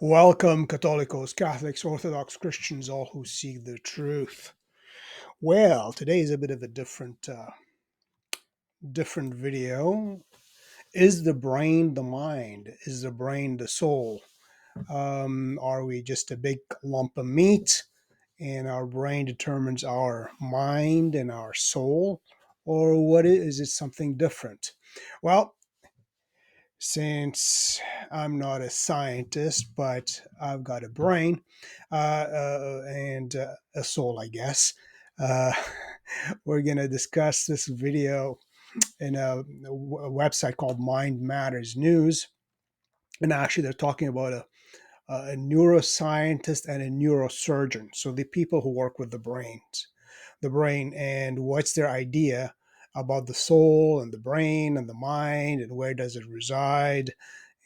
Welcome, Catholicos, Catholics, Orthodox Christians, all who seek the truth. Well, today is a bit of a different video. Is the brain the mind? Is the brain the soul? Are we just a big lump of meat, and our brain determines our mind and our soul, or what is it? Something different? Well, since I'm not a scientist, but I've got a brain and a soul, I guess. Uh, we're going to discuss this video in a website called Mind Matters News. And actually, they're talking about a neuroscientist and a neurosurgeon. So the people who work with the brain, and what's their idea about the soul and the brain and the mind and where does it reside.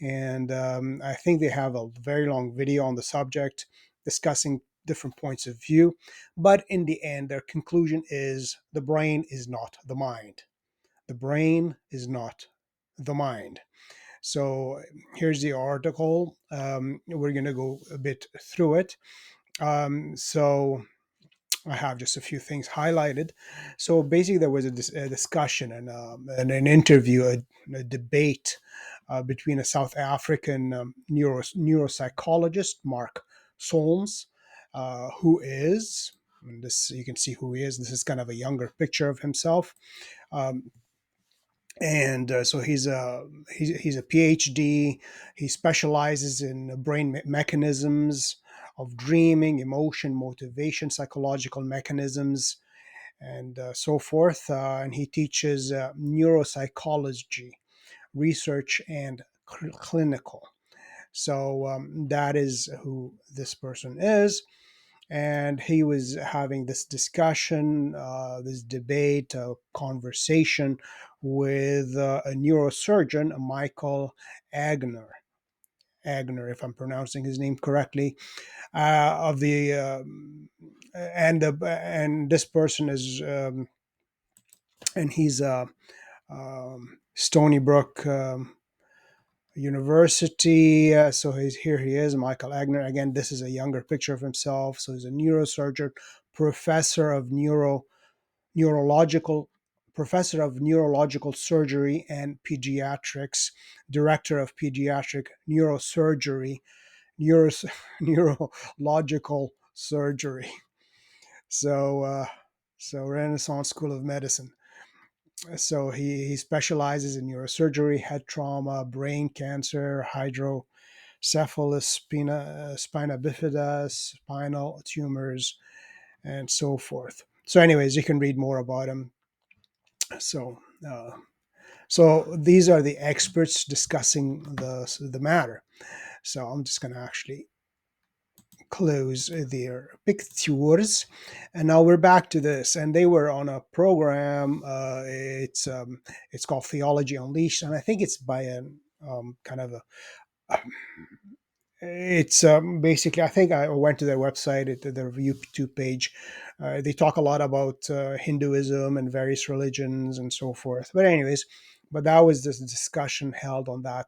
And I think they have a very long video on the subject discussing different points of view. But in the end, their conclusion is the brain is not the mind. The brain is not the mind. So here's the article. We're going to go a bit through it. So I have just a few things highlighted. So basically, there was a discussion and an interview, a debate between a South African neuropsychologist, Mark Solms, who is, and this you can see who he is. This is kind of a younger picture of himself. Um, and so he's a PhD. He specializes in brain mechanisms of dreaming, emotion, motivation, psychological mechanisms, and so forth. And he teaches neuropsychology, research, and clinical. So that is who this person is. And he was having this discussion, this debate, conversation with a neurosurgeon, Michael Egnor. Egnor, if I'm pronouncing his name correctly, of the and this person is and he's Stony Brook University. So here he is, Michael Egnor. Again, this is a younger picture of himself. So he's a neurosurgeon, professor of neurological professor of neurological surgery and pediatrics, director of pediatric neurosurgery, neuro, neurological surgery. So so Renaissance School of Medicine. So he specializes in neurosurgery, head trauma, brain cancer, hydrocephalus, spina bifida, spinal tumors, and so forth. So, anyways, you can read more about him. So, so these are the experts discussing the matter. So I'm just going to actually close their pictures, and now we're back to this. And they were on a program. It's called Theology Unleashed, and I think it's by an kind of a it's basically, I think I went to their website, their YouTube page. They talk a lot about Hinduism and various religions and so forth. But anyways, but that was this discussion held on that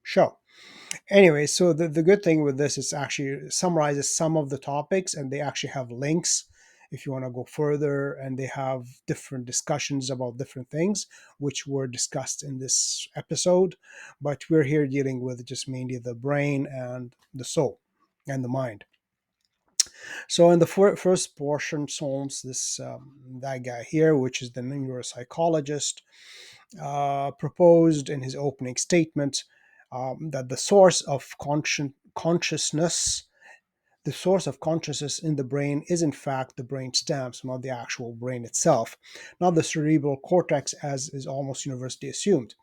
show. Anyway, so the good thing with this is actually summarizes some of the topics, and they actually have links if you want to go further, and they have different discussions about different things which were discussed in this episode. But we're here dealing with just mainly the brain and the soul and the mind. So in the first portion, Solms, this that guy here, which is the neuropsychologist, proposed in his opening statement that the source of consciousness in the brain is in fact the brain stem, so not the actual brain itself, not the cerebral cortex as is almost universally assumed.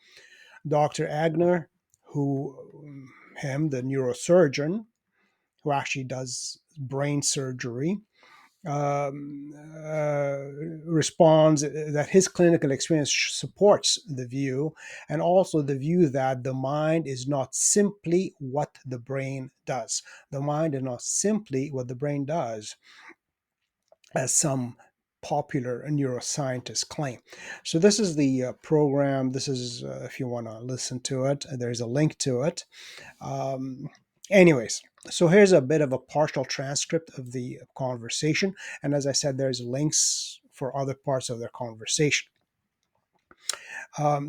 Dr. Egnor, the neurosurgeon, who actually does brain surgery, responds that his clinical experience supports the view, and also the view that the mind is not simply what the brain does. The mind is not simply what the brain does, as some popular neuroscientists claim. So this is the program. This is, if you want to listen to it, there's a link to it. Um, Anyways, so here's a bit of a partial transcript of the conversation. And as I said, there's links for other parts of their conversation.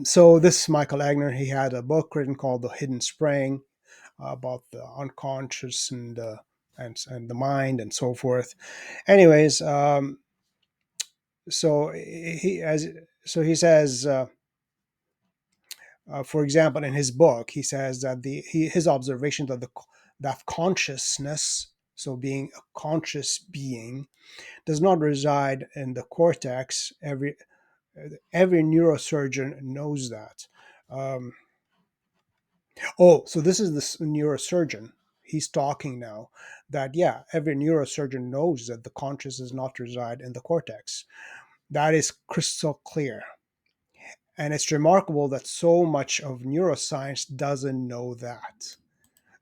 So this is Michael Egnor. He had a book written called The Hidden Spring about the unconscious and the mind and so forth. Anyways, so he says, for example, in his book, he says that his observation that consciousness, so being a conscious being, does not reside in the cortex. Every neurosurgeon knows that. Um, so this is the neurosurgeon. He's talking now that, yeah, every neurosurgeon knows that the conscious does not reside in the cortex. That is crystal clear. And it's remarkable that so much of neuroscience doesn't know that.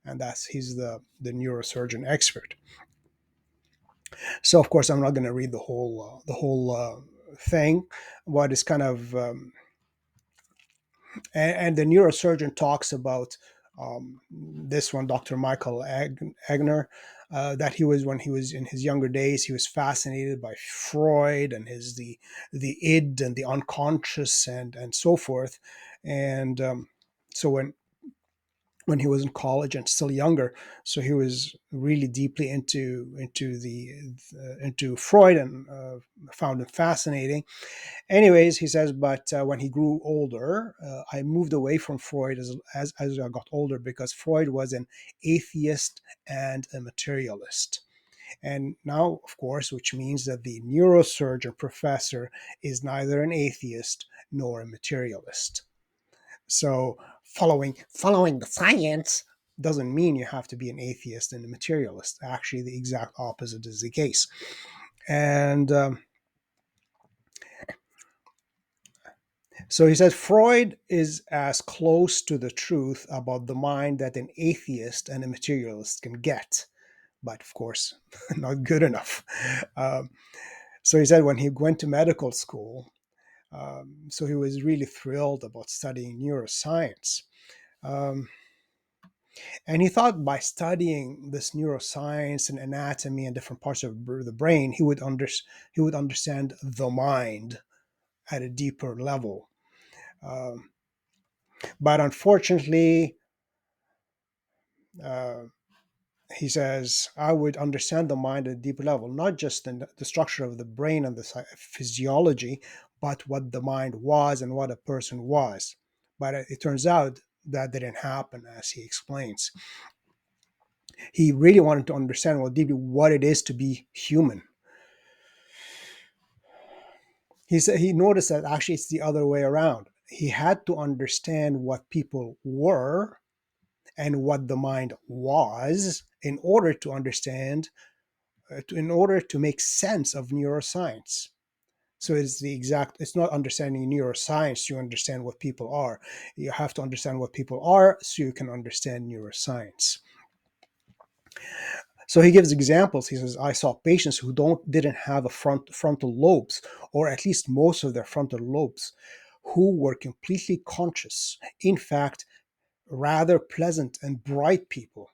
And he's the neurosurgeon expert. So of course I'm not going to read the whole thing, but it's kind of and the neurosurgeon talks about this one, Dr. Michael Egnor, that he was when he was in his younger days, he was fascinated by Freud and the id and the unconscious and so forth, and so when he was in college and still younger, so he was really deeply into Freud and found him fascinating. Anyways, he says, but when he grew older, I moved away from Freud as I got older because Freud was an atheist and a materialist. And now, of course, which means that the neurosurgeon professor is neither an atheist nor a materialist. So following the science doesn't mean you have to be an atheist and a materialist. Actually, the exact opposite is the case. And so he said Freud is as close to the truth about the mind that an atheist and a materialist can get, but of course, not good enough. Um, so he said when he went to medical school, so he was really thrilled about studying neuroscience. Um, and he thought by studying this neuroscience and anatomy and different parts of the brain, he would understand the mind at a deeper level. Um, but unfortunately, uh, he says, I would understand the mind at a deeper level, not just in the structure of the brain and the physiology, but what the mind was and what a person was. But it turns out that didn't happen, as he explains. He really wanted to understand well deeply what it is to be human. He said he noticed that actually it's the other way around. He had to understand what people were and what the mind was in order to understand, in order to make sense of neuroscience. So it's not understanding neuroscience to understand what people are. You have to understand what people are so you can understand neuroscience. So he gives examples. He says, I saw patients who didn't have a frontal lobes, or at least most of their frontal lobes, who were completely conscious. In fact, rather pleasant and bright people.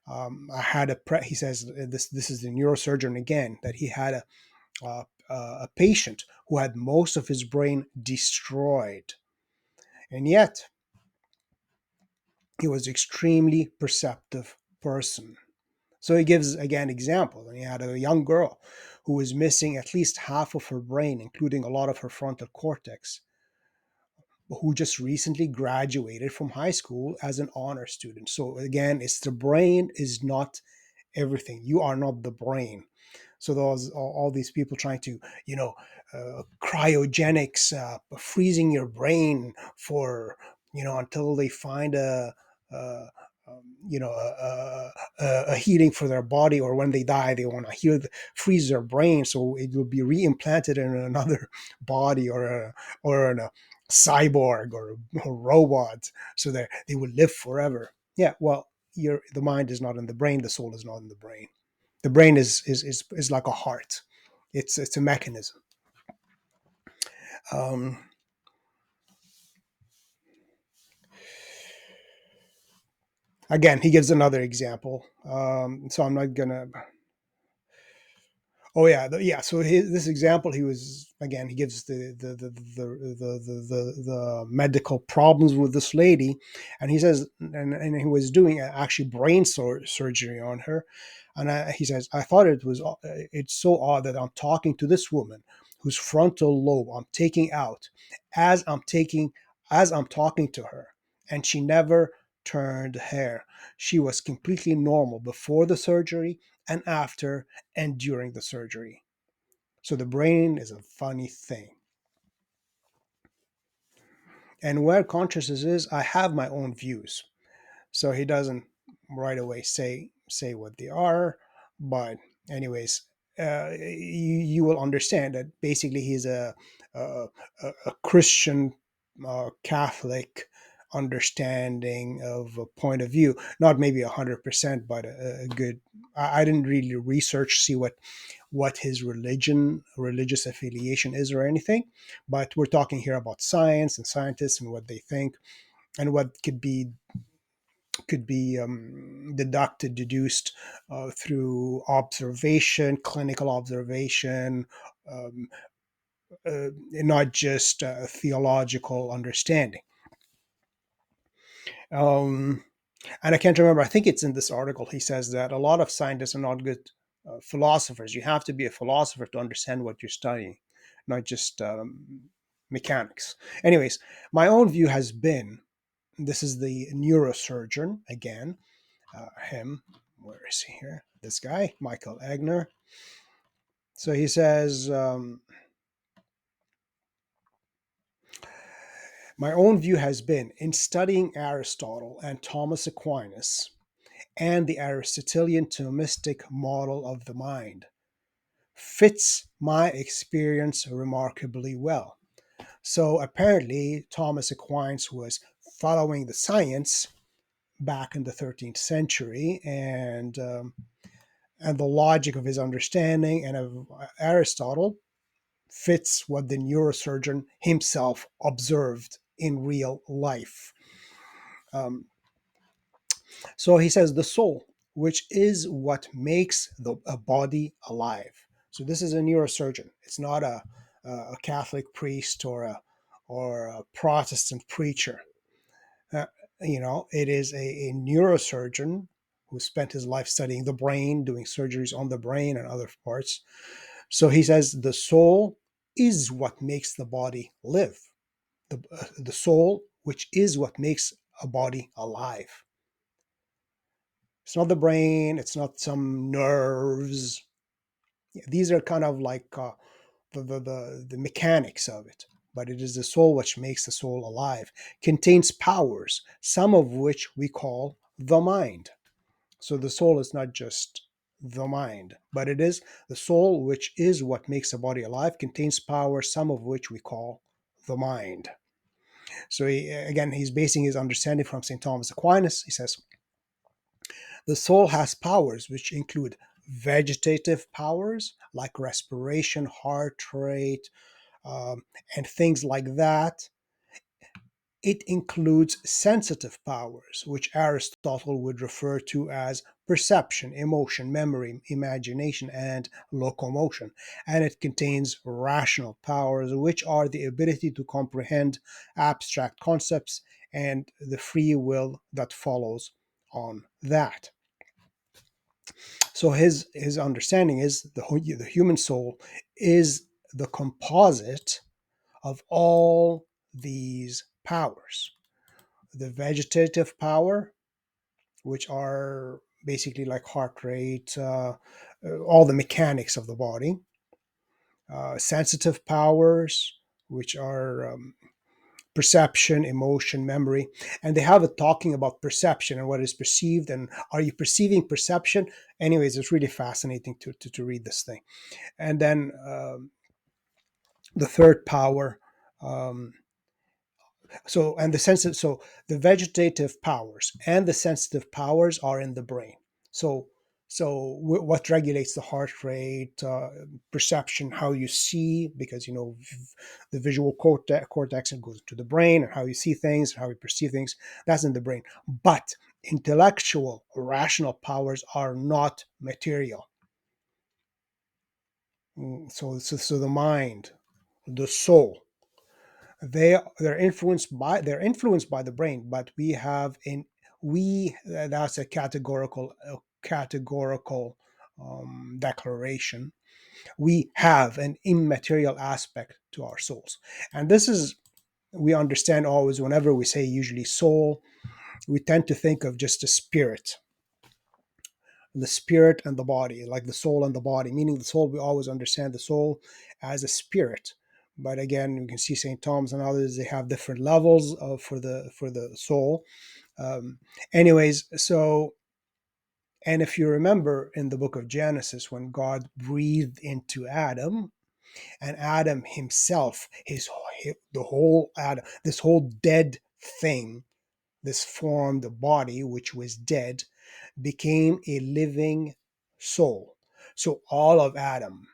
I had he says this is the neurosurgeon again, that he had a patient who had most of his brain destroyed, and yet he was an extremely perceptive person. So he gives again examples. And he had a young girl who was missing at least half of her brain, including a lot of her frontal cortex, who just recently graduated from high school as an honor student. So again, it's the brain is not everything. You are not the brain. So those all these people trying to, cryogenics, freezing your brain for, until they find a a healing for their body, or when they die they want to freeze their brain so it will be reimplanted in another body, or in a cyborg or a robot, so that they will live forever. Yeah, well, the mind is not in the brain, the soul is not in the brain. The brain is like a heart. It's a mechanism. Um, Again, he gives another example. So I'm not gonna. Oh yeah, yeah. So this example, he was again. He gives the medical problems with this lady, and he says, and he was doing actually brain surgery on her, and he says, I thought it's so odd that I'm talking to this woman whose frontal lobe I'm taking out as I'm taking as I'm talking to her, and she never turned hair. She was completely normal before the surgery and after and during the surgery. So the brain is a funny thing. And where consciousness is, I have my own views. So he doesn't right away say what they are, but anyways, you will understand that basically he's a, a Christian Catholic understanding of a point of view, not maybe 100%, but a good. I didn't really research see what his religious affiliation is or anything, but we're talking here about science and scientists and what they think and what could be deduced through observation, clinical observation, um, not just theological understanding. Um, and I can't remember. I think it's in this article. He says that a lot of scientists are not good philosophers. You have to be a philosopher to understand what you're studying, not just mechanics. Anyways, my own view has been this is the neurosurgeon again, him. Where is he here? This guy, Michael Egnor. So he says, my own view has been in studying Aristotle and Thomas Aquinas and the Aristotelian Thomistic model of the mind fits my experience remarkably well. So apparently, Thomas Aquinas was following the science back in the 13th century, and the logic of his understanding and of Aristotle fits what the neurosurgeon himself observed in real life. Um, so he says the soul, which is what makes a body alive. So this is a neurosurgeon. It's not a Catholic priest or a Protestant preacher. Uh, it is a neurosurgeon who spent his life studying the brain, doing surgeries on the brain and other parts. So he says the soul is what makes the body live. The soul, which is what makes a body alive. It's not the brain. It's not some nerves. These are kind of like the mechanics of it. But it is the soul which makes the soul alive. Contains powers, some of which we call the mind. So the soul is not just the mind, but it is the soul which is what makes the body alive, contains power, some of which we call the mind. So again, he's basing his understanding from St. Thomas Aquinas. He says, the soul has powers which include vegetative powers like respiration, heart rate, and things like that. It includes sensitive powers, which Aristotle would refer to as perception, emotion, memory, imagination, and locomotion. And it contains rational powers, which are the ability to comprehend abstract concepts and the free will that follows on that. So his understanding is the human soul is the composite of all these powers. The vegetative power, which are basically like heart rate, all the mechanics of the body, sensitive powers, which are perception, emotion, memory. And they have it talking about perception and what is perceived and are you perceiving perception? Anyways, it's really fascinating to read this thing. And then the third power, um, so the vegetative powers and the sensitive powers are in the brain. So what regulates the heart rate, perception, how you see, because the visual cortex, and goes to the brain, and how you see things, how you perceive things, that's in the brain. But Intellectual, rational powers are not material. So the mind, the soul, they're influenced by the brain, but that's a categorical declaration. We have an immaterial aspect to our souls, and this is, we understand always whenever we say usually soul, we tend to think of just a spirit, the spirit and the body, like the soul and the body, meaning the soul, we always understand the soul as a spirit. But again, you can see St. Thomas and others, they have different levels for the soul. um, Anyways, so, and if you remember in the book of Genesis, when God breathed into Adam, and Adam himself, the whole Adam, this whole dead thing, this form, the body which was dead, became a living soul. So all of Adam,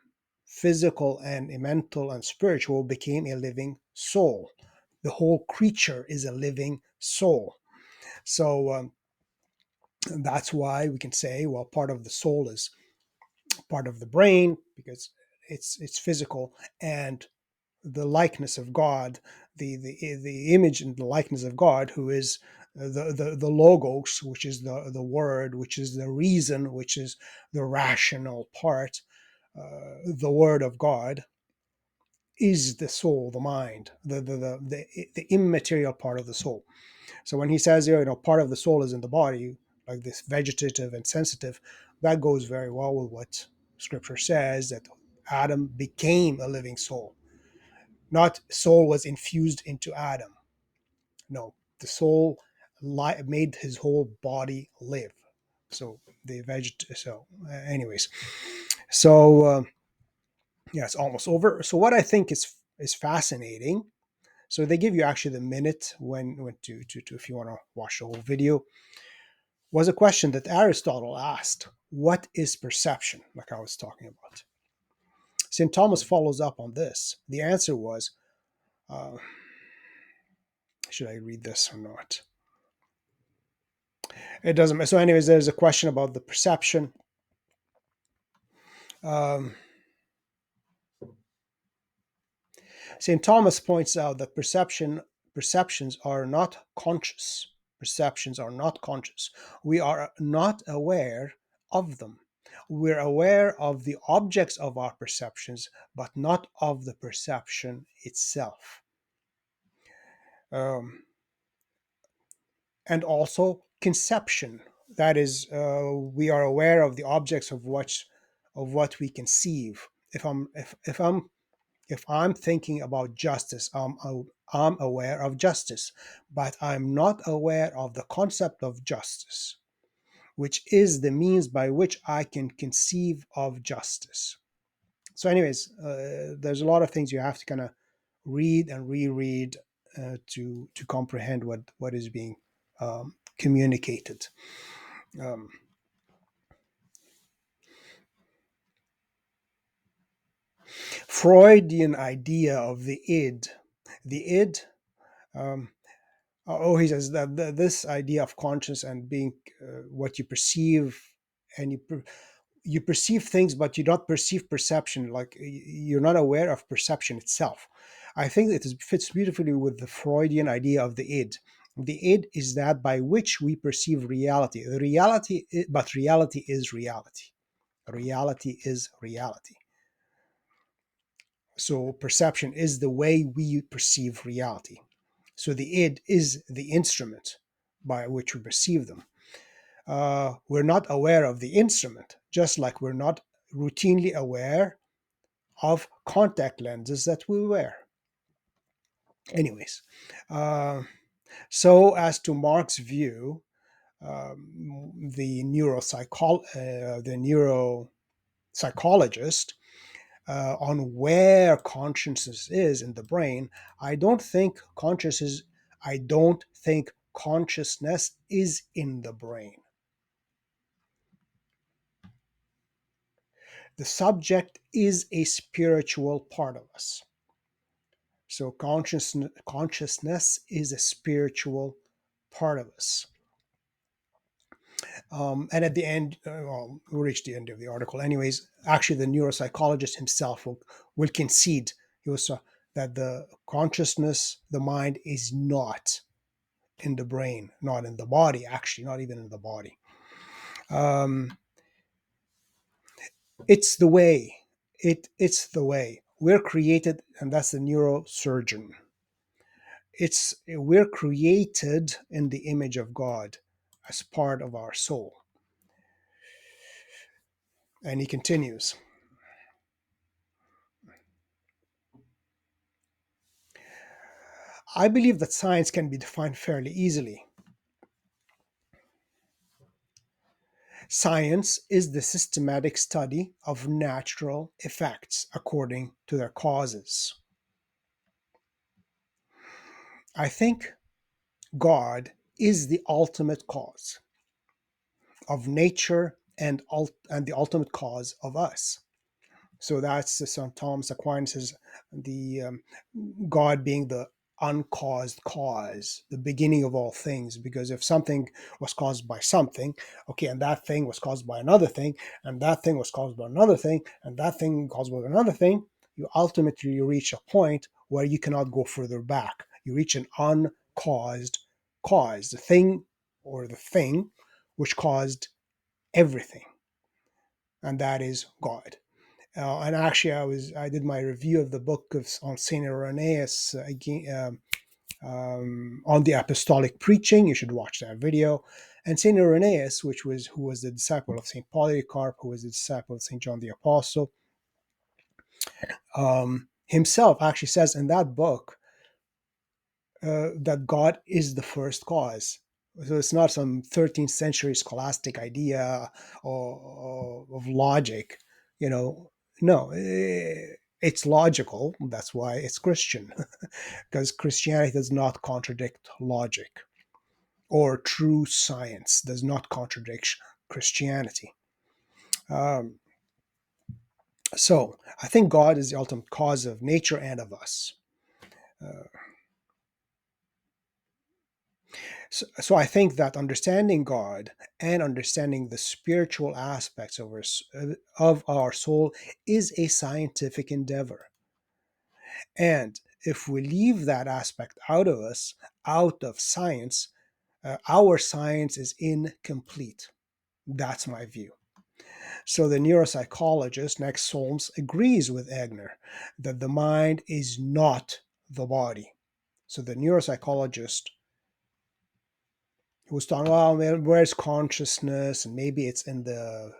physical and mental and spiritual, became a living soul. The whole creature is a living soul. So that's why we can say, well, part of the soul is part of the brain because it's physical, and the likeness of God, the image and the likeness of God, who is the logos, which is the word, which is the reason, which is the rational part. The word of God is the soul, the mind, the immaterial part of the soul. So when he says here, part of the soul is in the body, like this vegetative and sensitive, that goes very well with what Scripture says, that Adam became a living soul. Not soul was infused into Adam. No, the soul made his whole body live. So the anyways, so yeah, it's almost over. So what I think is fascinating. So they give you actually the minute when to if you want to watch the whole video, was a question that Aristotle asked: what is perception? Like I was talking about. St. Thomas follows up on this. The answer was, uh, should I read this or not? It doesn't matter. So, anyways, there's a question about the perception. Um, St. Thomas points out that perceptions are not conscious. Perceptions are not conscious. We are not aware of them. We're aware of the objects of our perceptions, but not of the perception itself. Um, and also conception. That is, we are aware of the objects of what we conceive. If I'm thinking about justice, I'm aware of justice, but I'm not aware of the concept of justice, which is the means by which I can conceive of justice. So, anyways, there's a lot of things you have to kind of read and reread to comprehend what is being communicated. Um, Freudian idea of the id. The id. Um, he says that this idea of conscience and being what you perceive, and you perceive things, but you don't perceive perception. Like you're not aware of perception itself. I think fits beautifully with the Freudian idea of the id. The id is that by which we perceive reality. But reality is reality. Reality is reality. So perception is the way we perceive reality. So the id is the instrument by which we perceive them. We're not aware of the instrument, just like we're not routinely aware of contact lenses that we wear. Anyways, uh, so as to Mark's view, the neuropsychologist, on where consciousness is in the brain, I don't think consciousness is in the brain. The subject is a spiritual part of us. So consciousness is a spiritual part of us. And at the end, well, we'll reach the end of the article. Anyways, actually, the neuropsychologist himself will concede he was that the consciousness, the mind, is not in the brain, not in the body. Actually, not even in the body. Um, it's the way. It's the way we're created, and that's the neurosurgeon. We're created in the image of God as part of our soul. And he continues. I believe that science can be defined fairly easily. Science is the systematic study of natural effects according to their causes. I think God is the ultimate cause of nature and the ultimate cause of us. So that's St. Thomas Aquinas' the God being the uncaused cause, the beginning of all things. Because if something was caused by something, okay, and that thing was caused by another thing, and that thing was caused by another thing, and that thing caused by another thing, you reach a point where you cannot go further back. You reach an uncaused cause, the thing or the thing which caused everything, and that is God. And actually, I did my review of the book on Saint Irenaeus again, on the apostolic preaching. You should watch that video. And Saint Irenaeus, who was the disciple of Saint Polycarp, who was the disciple of Saint John the Apostle, himself actually says in that book that God is the first cause. So it's not some 13th century scholastic idea of logic, you know. No, it's logical. That's why it's Christian, because Christianity does not contradict logic, or true science does not contradict Christianity. Um, so I think God is the ultimate cause of nature and of us. Uh, so I think that understanding God and understanding the spiritual aspects of our soul is a scientific endeavor. And if we leave that aspect out of us, out of science, our science is incomplete. That's my view. So the neuropsychologist next Solms agrees with Egnor that the mind is not the body. So the neuropsychologist who was talking, well, where's consciousness, and maybe it's in the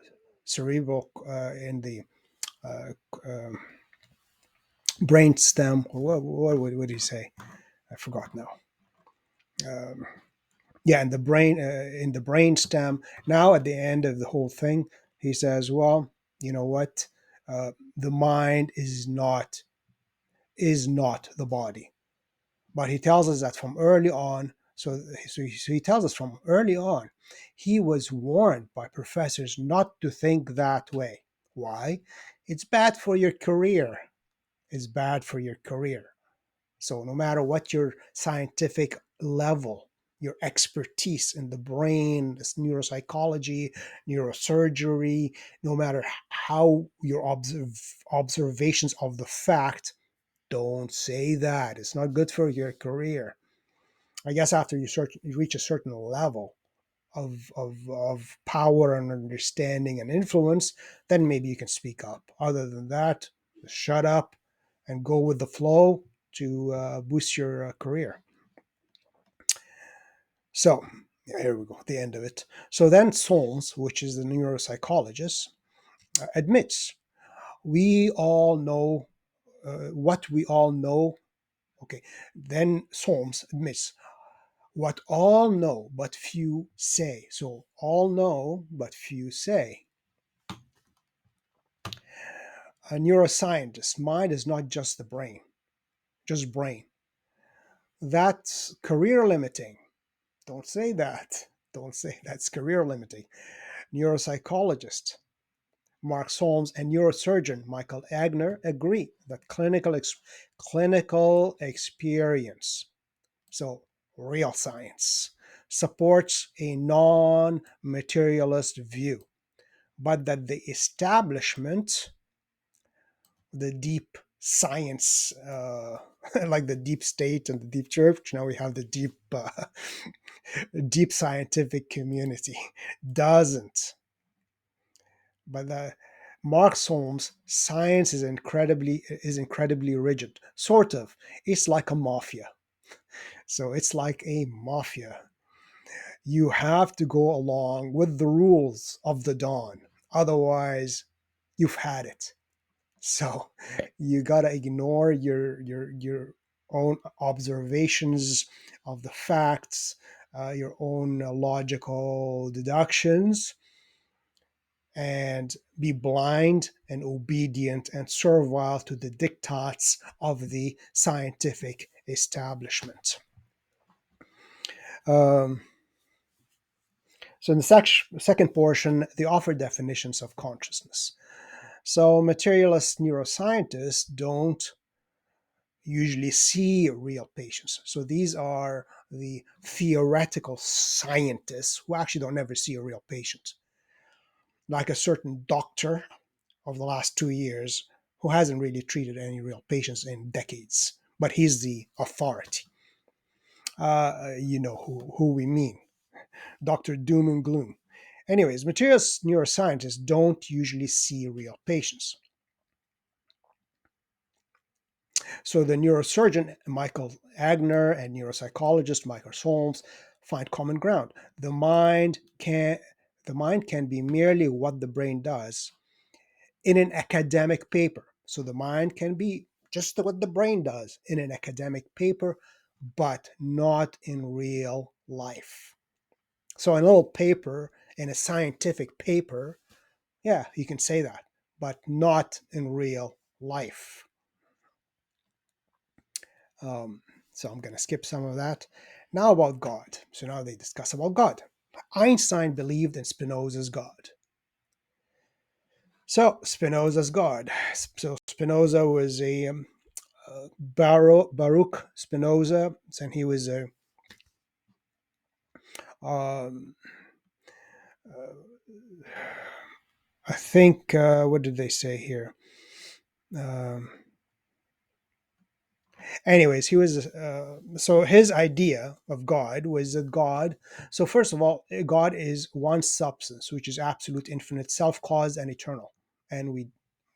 cerebral, in the uh, um, brain stem, or what did he say? I forgot now. Um, yeah, in the brain stem. Now at the end of the whole thing, he says, well, you know what? The mind is not the body. But he tells us that from early on, so he tells us from early on, he was warned by professors not to think that way. Why? It's bad for your career. It's bad for your career. So no matter what your scientific level, your expertise in the brain, this neuropsychology, neurosurgery, no matter how your observations of the fact, don't say that. It's not good for your career. I guess after you reach a certain level of power and understanding and influence, then maybe you can speak up. Other than that, shut up and go with the flow to boost your career. So here we go, the end of it. So then Solms, which is the neuropsychologist, admits we all know what we all know. Okay, then Solms admits what all know but few say. So all know but few say. A neuroscientist, mind is not just the brain, just brain. That's career limiting. Don't say that. Don't say that's career limiting. Neuropsychologist Mark Solms and neurosurgeon Michael Egnor agree that clinical experience, so real science, supports a non materialist view, but that the establishment, the deep science, like the deep state and the deep church, now we have the deep scientific community, doesn't. But Mark Solms, science is incredibly rigid. Sort of. It's like a mafia. So it's like a mafia. You have to go along with the rules of the dawn. Otherwise, you've had it. So you gotta ignore your own observations of the facts, your own logical deductions, and be blind and obedient and servile to the diktats of the scientific establishment. Um, so in the second portion, they offer definitions of consciousness. So materialist neuroscientists don't usually see real patients. So these are the theoretical scientists who actually don't ever see a real patient, like a certain doctor of the last 2 years who hasn't really treated any real patients in decades, but he's the authority. You know who we mean, Dr. Doom and Gloom. Anyways, materialist neuroscientists don't usually see real patients. So the neurosurgeon Michael Egnor and neuropsychologist Mark Solms find common ground. The mind can be merely what the brain does in an academic paper. So the mind can be just what the brain does in an academic paper, but not in real life. So a little paper in a scientific paper, yeah, you can say that, but not in real life. Um, so I'm going to skip some of that. Now about God. So now they discuss about God. Einstein believed in Spinoza's God. So Spinoza's God. So Spinoza was a Baruch Spinoza, and he was a um, I think what did they say here? Um, Anyways, he was so his idea of God was that God. So first of all, God is one substance, which is absolute, infinite, self-caused, and eternal, and we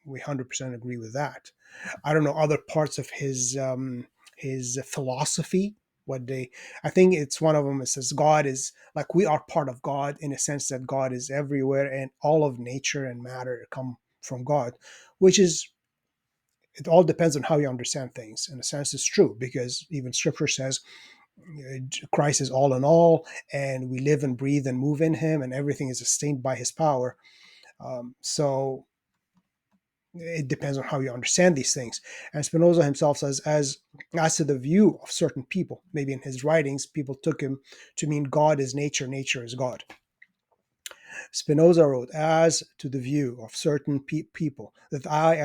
100% agree with that. I don't know other parts of his philosophy. What they, I think it's one of them. It says God is like we are part of God in a sense that God is everywhere, and all of nature and matter come from God, which is it all depends on how you understand things. In a sense, it's true because even Scripture says Christ is all in all, and we live and breathe and move in Him, and everything is sustained by His power. So it depends on how you understand these things. And Spinoza himself says, as to the view of certain people, maybe in his writings, people took him to mean God is nature, nature is God. Spinoza wrote, as to the view of certain people, that I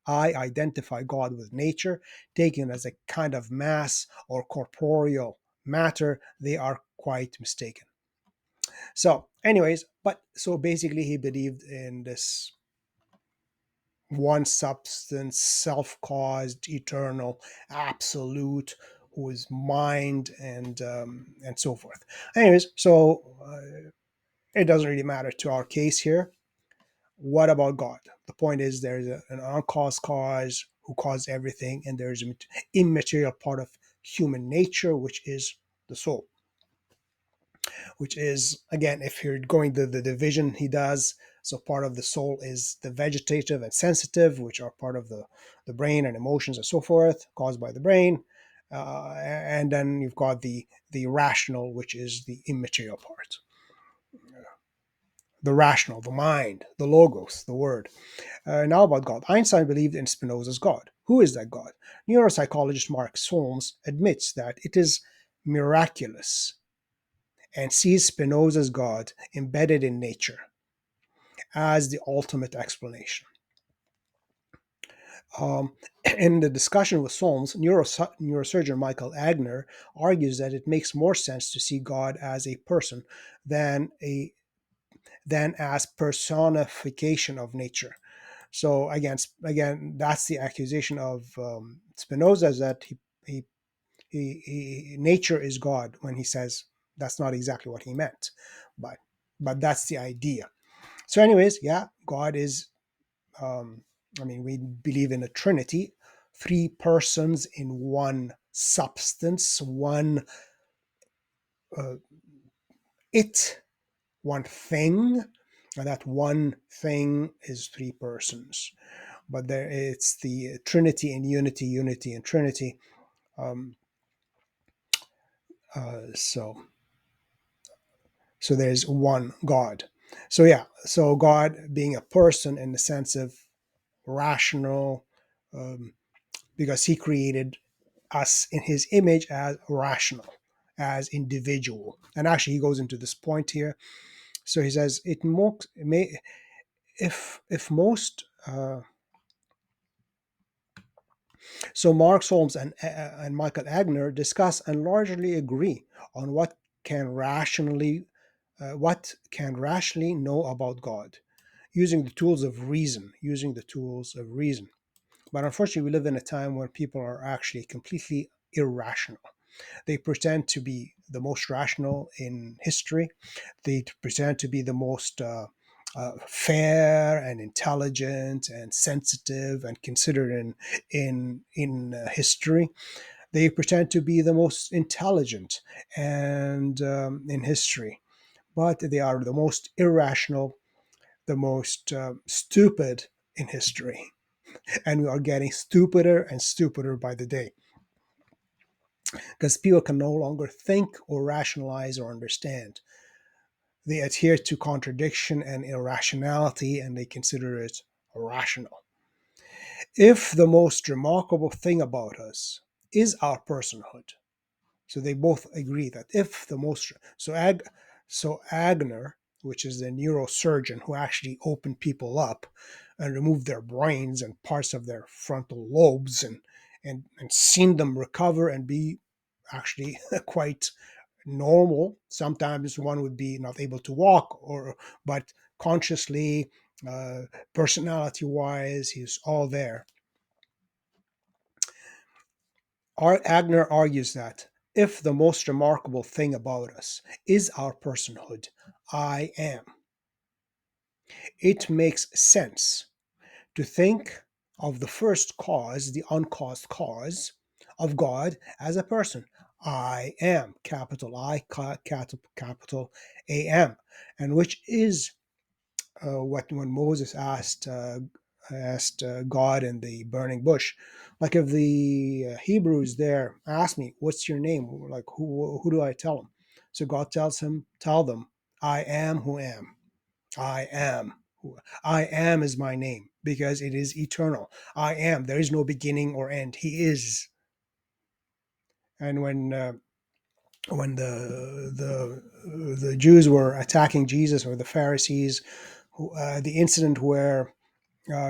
identify God with nature, taken as a kind of mass or corporeal matter, they are quite mistaken. So, anyways, but so basically, he believed in this one substance, self caused, eternal, absolute, who is mind and so forth. Anyways, so it doesn't really matter to our case here. What about God? The point is there's an uncaused cause who caused everything, and there's an immaterial part of human nature, which is the soul, which is, again, if you're going the division he does, so part of the soul is the vegetative and sensitive, which are part of the brain and emotions and so forth, caused by the brain. And then you've got the rational, which is the immaterial part. The rational, the mind, the logos, the word. Now about God. Einstein believed in Spinoza's God. Who is that God? Neuropsychologist Mark Solms admits that it is miraculous and sees Spinoza's God embedded in nature as the ultimate explanation. Um, in the discussion with Solms, neurosurgeon Michael Egnor argues that it makes more sense to see God as a person than a than as personification of nature. So again, that's the accusation of Spinoza, is that nature is God, when he says that's not exactly what he meant, but that's the idea. So, anyways, yeah, God is. Um, I mean, we believe in a Trinity, three persons in one substance, one uh, it, one thing, and that one thing is three persons. But there, it's the Trinity and unity, unity and Trinity. Um, uh, so so there's one God. So yeah, so God being a person in the sense of rational, um, because he created us in his image as rational, as individual. And actually, he goes into this point here. So he says it may if most. So Mark Solms and Michael Egnor discuss and largely agree on what can rationally know about God, using the tools of reason. But unfortunately, we live in a time where people are actually completely irrational. They pretend to be the most rational in history. They pretend to be the most fair and intelligent and sensitive and considered in history. They pretend to be the most intelligent and in history, but they are the most irrational, the most stupid in history. And we are getting stupider and stupider by the day, because people can no longer think or rationalize or understand. They adhere to contradiction and irrationality, and they consider it rational. If the most remarkable thing about us is our personhood, so they both agree that if the most so Agner, which is the neurosurgeon who actually opened people up and removed their brains and parts of their frontal lobes and seen them recover and be actually quite normal. Sometimes one would be not able to walk, or but consciously, uh, personality wise, he's all there. Agner argues that if the most remarkable thing about us is our personhood, I am, it makes sense to think of the first cause, the uncaused cause of God, as a person. I am, capital I, capital AM, and which is what when Moses asked God in the burning bush, like if the Hebrews there ask me, "What's your name?" Like who do I tell them? So God tells him, "Tell them, I am who am. I am. I am is my name because it is eternal. I am. There is no beginning or end. He is." And when the Jews were attacking Jesus, or the Pharisees, the incident where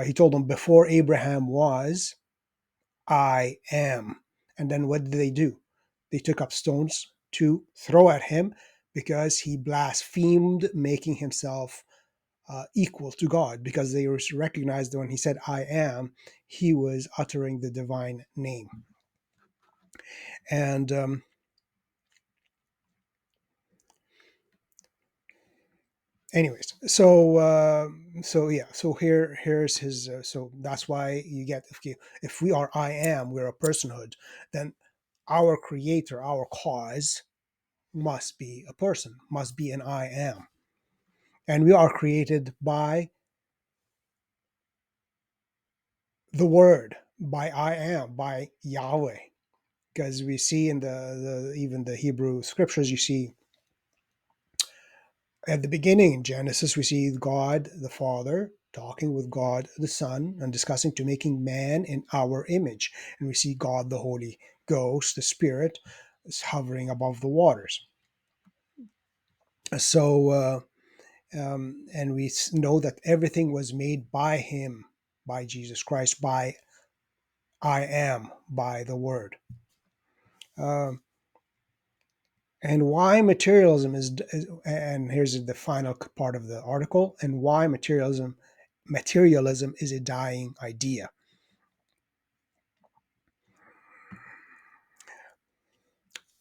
he told them, "Before Abraham was, I am." And then what did they do? They took up stones to throw at him because he blasphemed, making himself equal to God, because they recognized that when he said, "I am," he was uttering the divine name. And anyways, so yeah, so here's his. So that's why you get, if we are I am, we're a personhood, then our creator, our cause, must be a person, must be an I am. And we are created by the word, by I am, by Yahweh. Because we see in the even the Hebrew scriptures, you see at the beginning in Genesis, we see God the Father talking with God the Son and discussing to making man in our image. And we see God the Holy Ghost, the Spirit, is hovering above the waters. So and we know that everything was made by him, by Jesus Christ, by I am by the word. Um, and why materialism and here's the final part of the article, and why materialism is a dying idea.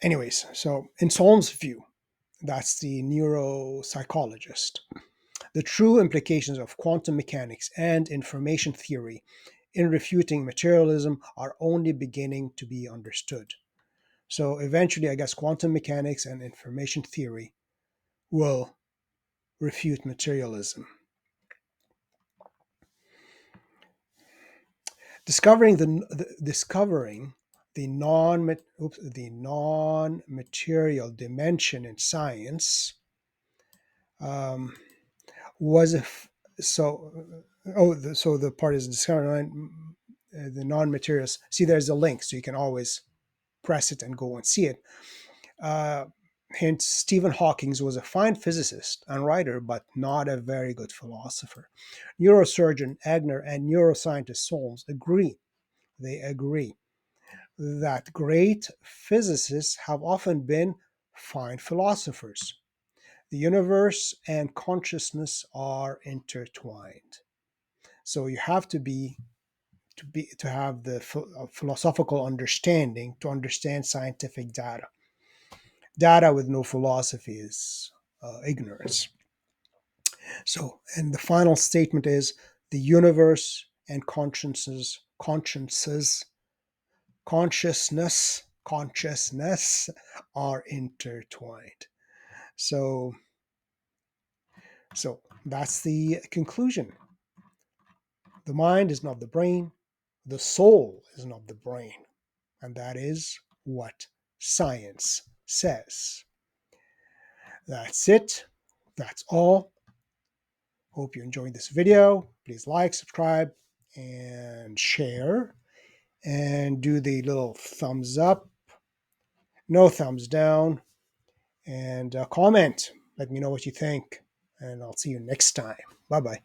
Anyways, so in Solms' view, that's the neuropsychologist, the true implications of quantum mechanics and information theory in refuting materialism are only beginning to be understood. So eventually, I guess quantum mechanics and information theory will refute materialism. Discovering the non-material dimension in science um, was a f- so so the part is discovering the non-materials. See, there's a link, so you can always press it and go and see it. Uh, Hence, Stephen Hawking was a fine physicist and writer, but not a very good philosopher. Neurosurgeon Egnor and neuroscientist Solms agree. They agree that great physicists have often been fine philosophers. The universe and consciousness are intertwined. So you have to have the philosophical understanding to understand scientific data. Data with no philosophy is ignorance. So, and the final statement is the universe and consciousness are intertwined. So, so that's the conclusion. The mind is not the brain. The soul is not the brain. And that is what science says. That's it. That's all. Hope you enjoyed this video. Please like, subscribe, and share. And do the little thumbs up, no thumbs down, and comment. Let me know what you think. And I'll see you next time. Bye bye.